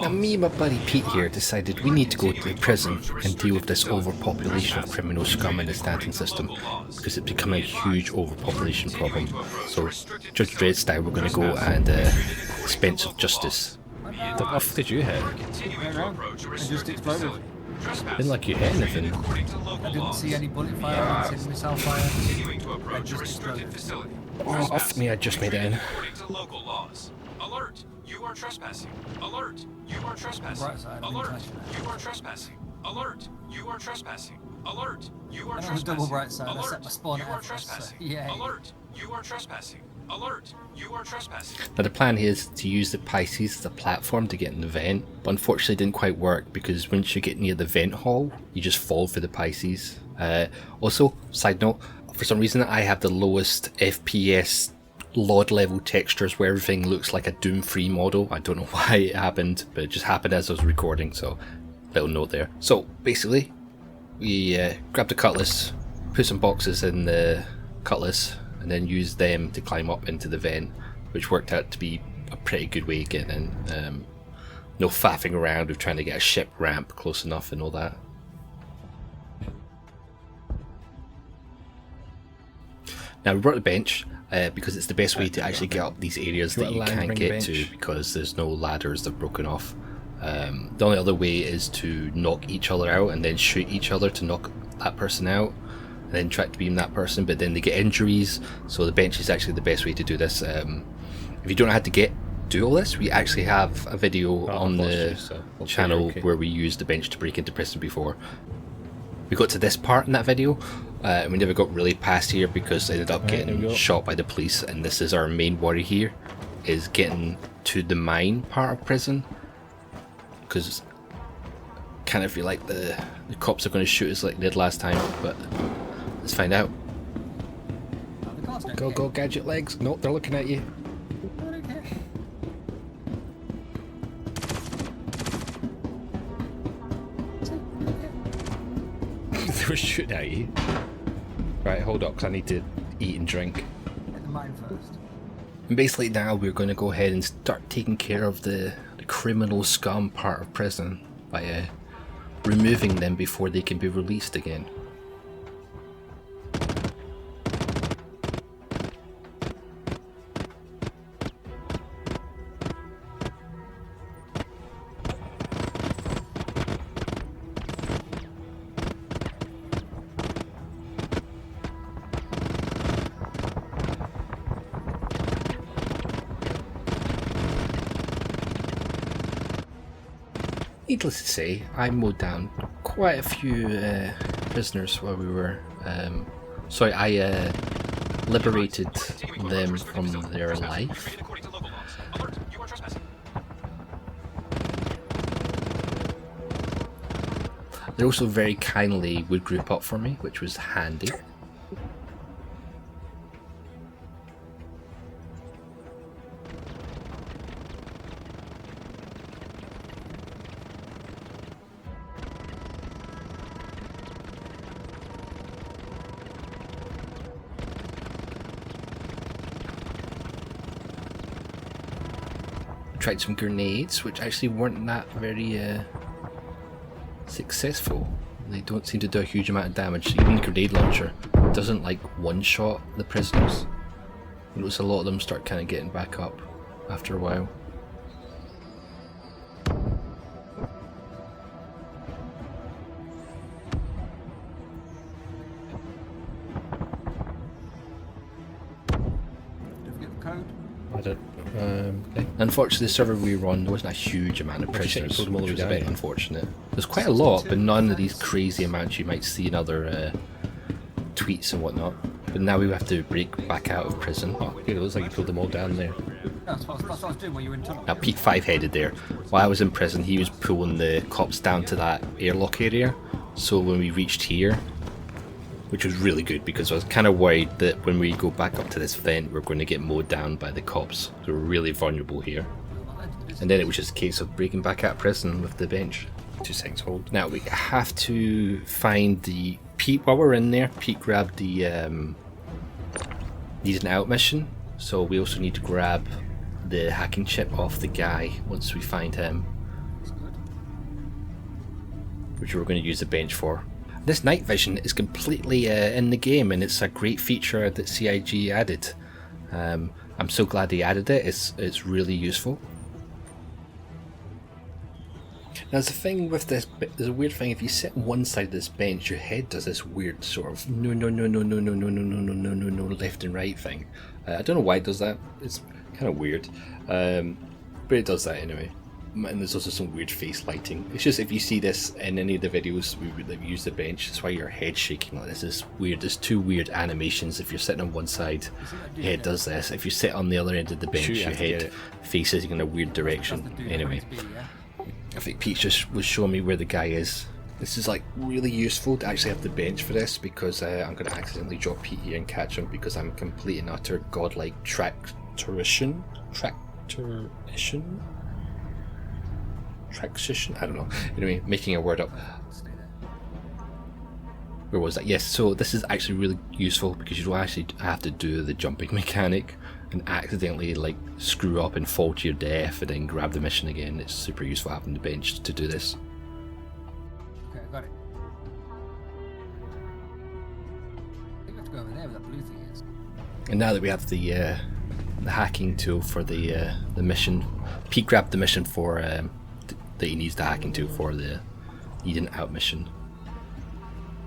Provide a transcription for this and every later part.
me and my buddy Pete here decided we need to go to the prison and deal with this overpopulation of criminal scum in the Stanton system, because it's become a huge overpopulation problem. So, Judge Dredd style, we're going to go and dispense of justice. What did you hit? I just exploded. Didn't like you hit anything. I didn't see any bullet fire, I didn't see missile fire. I just exploded. Oh, off me, I just made it in. Alert! You are trespassing. Alert! You are trespassing. Right side, Alert! You are trespassing. Alert! You are trespassing. Alert! You are And on the trespassing. double right side, I set Alert! my spawn You at are first, so trespassing. yay. Alert! You are trespassing. Alert! You are trespassing. Now the plan here is to use the Pisces as a platform to get in the vent, but unfortunately it didn't quite work because once you get near the vent hall, you just fall for the Pisces. Also, side note, for some reason I have the lowest FPS LOD level textures where everything looks like a Doom free model. I don't know why it happened, but it just happened as I was recording, so little note there. So basically, we grabbed the cutlass, put some boxes in the cutlass, and then used them to climb up into the vent, which worked out to be a pretty good way of getting in. No faffing around with trying to get a ship ramp close enough and all that. Now we brought the bench because it's the best way to actually get up these areas that you can't get to because there's no ladders that are broken off. The only other way is to knock each other out and then shoot each other to knock that person out, and then try to beam that person, but then they get injuries, so the bench is actually the best way to do this. If you don't know how to do all this, we actually have a video on the channel where we used the bench to break into prison before. We got to this part in that video, and we never got really past here because I ended up getting shot by the police, and this is our main worry here, is getting to the mine part of prison, because kind of feel like the cops are going to shoot us like they did last time, but let's find out. Go gadget legs. Nope, they're looking at you. They were shooting at you. Right, hold up, because I need to eat and drink. Hit the mine first. And basically now we're going to go ahead and start taking care of the criminal scum part of prison by removing them before they can be released again. Needless to say, I mowed down quite a few prisoners while we were... sorry, I liberated them from their life. They also very kindly would group up for me, which was handy. Tried some grenades, which actually weren't that very successful. They don't seem to do a huge amount of damage. Even the grenade launcher doesn't like one-shot the prisoners. I notice a lot of them start kind of getting back up after a while. Don't forget the code. I don't. Okay. Unfortunately, the server we were on, there wasn't a huge amount of prisoners, which was a bit unfortunate. There's quite a lot, but none of these crazy amounts you might see in other tweets and whatnot. But now we have to break back out of prison. Oh, it looks like you pulled them all down there. That's what I was doing when you were in tunnel. Now Pete Five-Headed there, while I was in prison, he was pulling the cops down to that airlock area. So when we reached here, which was really good because I was kind of worried that when we go back up to this vent, we're going to get mowed down by the cops. So we're really vulnerable here. And then it was just a case of breaking back out of prison with the bench. 2 seconds hold. Now we have to find the... Pete, while we're in there, Pete grabbed the need an out mission. So we also need to grab the hacking chip off the guy once we find him. which we're going to use the bench for. This night vision is completely in the game, and it's a great feature that CIG added. I'm so glad they added it. It's really useful. Now, there's a thing with this. There's a weird thing. If you sit on one side of this bench, your head does this weird sort of no left and right thing. I don't know why it does that. It's kind of weird, but it does that anyway. And there's also some weird face lighting. It's just if you see this in any of the videos that we use the bench, that's why your head's shaking like this. It's weird. There's two weird animations. If you're sitting on one side, your head does this. If you sit on the other end of the bench, your head faces in a weird direction. Anyway, I think Pete just was showing me where the guy is. This is like really useful to actually have the bench for this, because I'm going to accidentally drop Pete here and catch him because I'm a complete and utter godlike tractorician. I don't know. Anyway, making a word up. Where was that? Yes, so this is actually really useful because you don't actually have to do the jumping mechanic and accidentally like screw up and fall to your death and then grab the mission again. It's super useful having the bench to do this. Okay, I got it. I think we have to go over there where that blue thing is. And now that we have the hacking tool for the mission, Pete grabbed the mission for that he needs the hacking tool for the Eden out mission.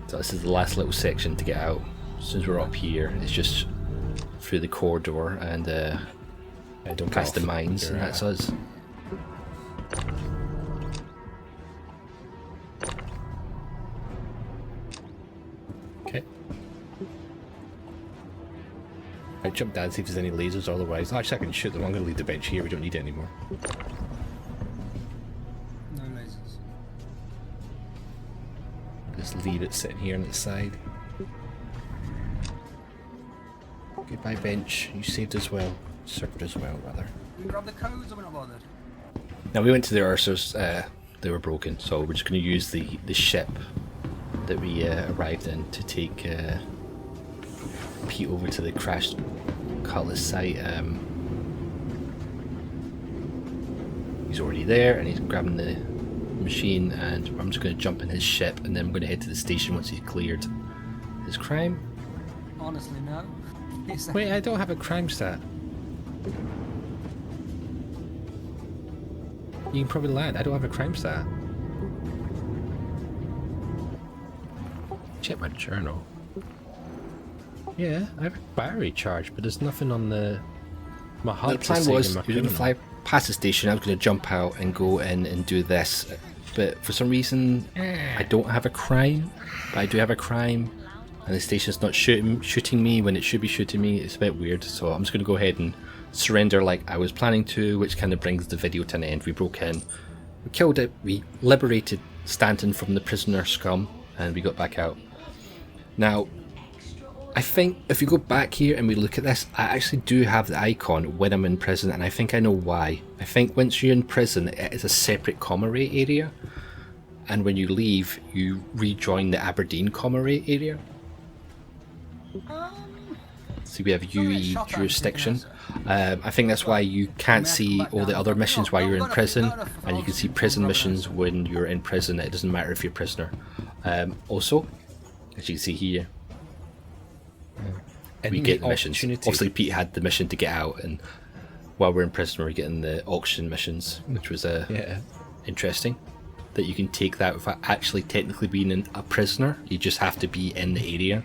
So this is the last little section to get out. As soon as we're up here, it's just through the corridor and don't past the mines, and that's us. Okay. I jump down, see if there's any lasers, otherwise actually I can shoot them. I'm going to leave the bench here, we don't need it anymore. No lasers. Just leave it sitting here on the side. Goodbye bench, you saved as well. Served as well, rather. Can we grab the codes or we're not bothered? Now we went to the Ursers, they were broken, so we're just going to use the ship that we arrived in to take Pete over to the crashed Cutlass site. He's already there and he's grabbing the machine, and I'm just going to jump in his ship and then I'm going to head to the station once he's cleared his crime. Honestly, no. Wait, I don't have a crime stat. You can probably land. I don't have a crime stat. Check my journal. Yeah, I have a battery charge, but there's nothing on the... My HUD. The plan was we were going to fly past the station, I was going to jump out and go in and do this, but for some reason I don't have a crime, but I do have a crime, and the station's not shooting me when it should be shooting me. It's a bit weird, so I'm just going to go ahead and surrender like I was planning to, which kind of brings the video to an end. We broke in, we killed it, we liberated Stanton from the prisoner scum, and we got back out. Now, I think if you go back here and we look at this, I actually do have the icon when I'm in prison, and I think I know why. I think once you're in prison, it is a separate commissary area, and when you leave, you rejoin the Aberdeen commissary area. So we have UE jurisdiction. I think that's why you can't see all the other missions while you're in prison, and you can see prison missions when you're in prison. It doesn't matter if you're a prisoner. Also, as you can see here, we get the missions. Obviously Pete had the mission to get out, and while we're in prison we're getting the auction missions, which was interesting, that you can take that without actually technically being a prisoner. You just have to be in the area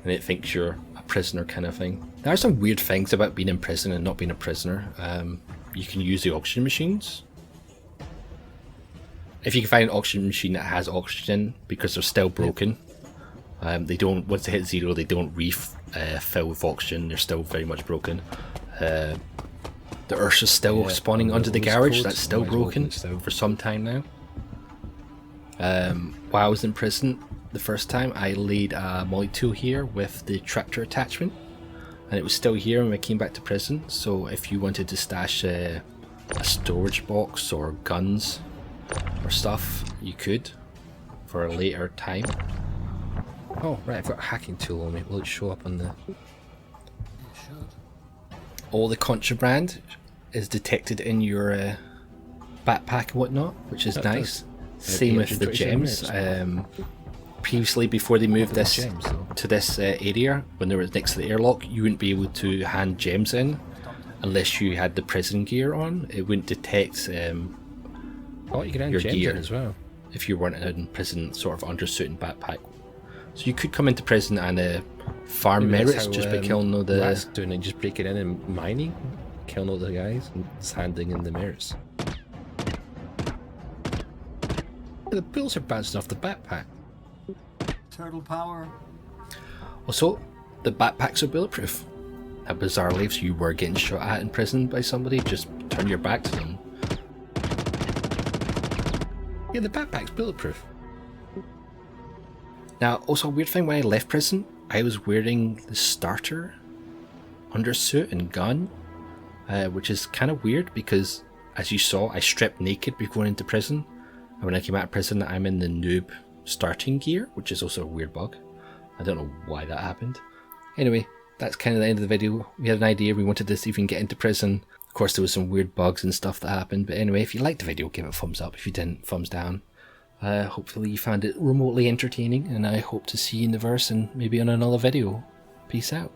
and it thinks you're a prisoner, kind of thing. There are some weird things about being in prison and not being a prisoner. You can use the auction machines. If you can find an auction machine that has oxygen, because they're still broken, they don't, once they hit zero, they don't refill with oxygen. They're still very much broken. The Ursa's still spawning under the garage. That's still broken for some time now. While I was in prison the first time, I laid a molly tool here with the tractor attachment, and it was still here when I came back to prison. So if you wanted to stash a storage box or guns or stuff, you could for a later time. Oh right, I've got a hacking tool on me. Will it show up on the... It should. All the contraband is detected in your backpack and whatnot, which is nice. Same with the gems. Previously, before they moved this gems, to this area, when they were next to the airlock, you wouldn't be able to hand gems in unless you had the prison gear on. It wouldn't detect oh, you can hand your gems gear in as well. if you weren't in prison, sort of undersuit and backpack. So you could come into prison and farm Maybe that's merits how, just by killing all the... Last doing it, just breaking in and mining, killing all the guys, and just handing in the merits. The bullets are bouncing off the backpack. Turtle power. Also, the backpacks are bulletproof. How bizarrely, if you were getting shot at in prison by somebody, just turn your back to them. Yeah, the backpack's bulletproof. Now, also a weird thing, when I left prison, I was wearing the starter undersuit and gun, which is kind of weird because, as you saw, I stripped naked before going into prison. And when I came out of prison, I'm in the noob starting gear, which is also a weird bug. I don't know why that happened. Anyway, that's kind of the end of the video. We had an idea, we wanted to see if we can get into prison. Of course, there was some weird bugs and stuff that happened, but anyway, if you liked the video, give it a thumbs up. If you didn't, thumbs down. Hopefully you found it remotely entertaining, and I hope to see you in the verse and maybe on another video. Peace out.